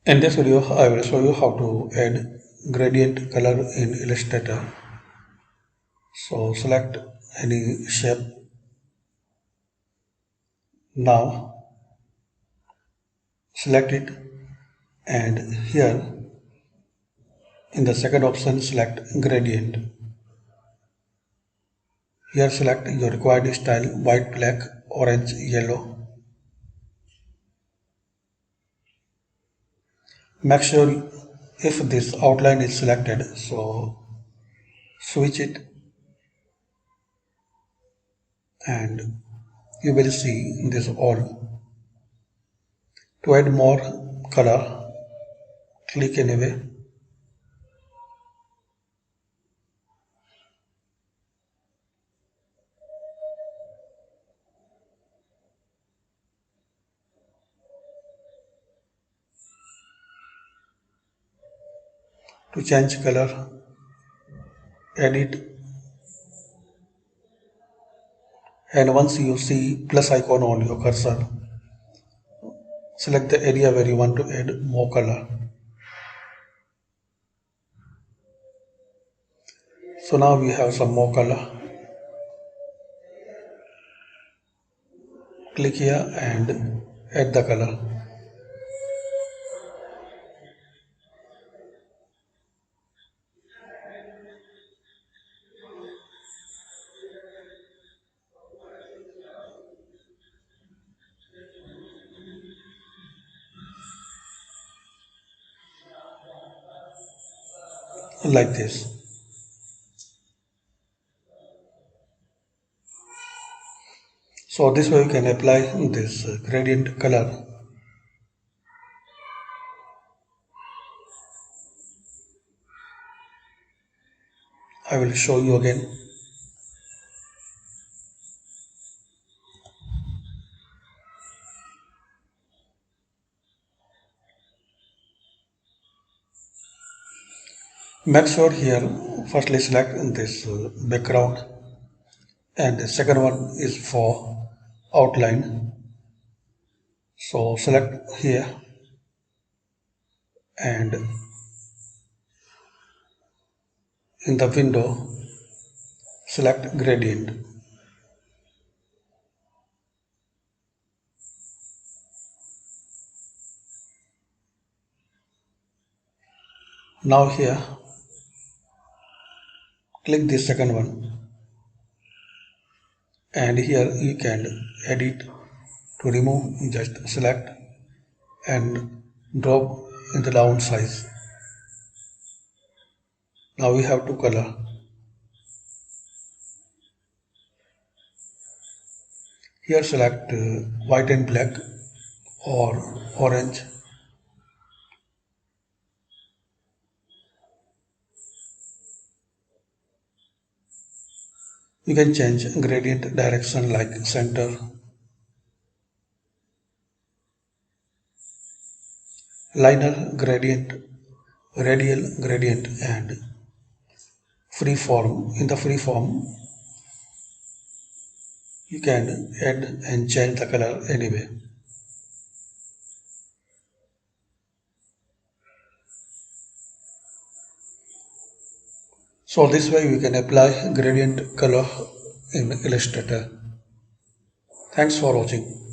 In this video, I will show you how to add gradient color in Illustrator. So select any shape. Now select it, and here in the second option select gradient. Here select your required style: white, black, orange, yellow. Make sure if this outline is selected, so switch it and you will see this all. To add more color, click anyway. To change color, edit, and once you see plus icon on your cursor, select the area where you want to add more color. So now we have some more color. Click here and add the color. Like this. So this way you can apply this gradient color. I will show you again. Make sure here firstly select this background, and the second one is for outline. So select here and in the window select gradient. Now here click the second one, and here you can edit. To remove, just select and drop in the down size. Now we have to color. Here select white and black or orange. You can change gradient direction like center, liner gradient, radial gradient, and free form. In the free form, you can add and change the color anyway. So this way we can apply gradient color in Illustrator. Thanks for watching.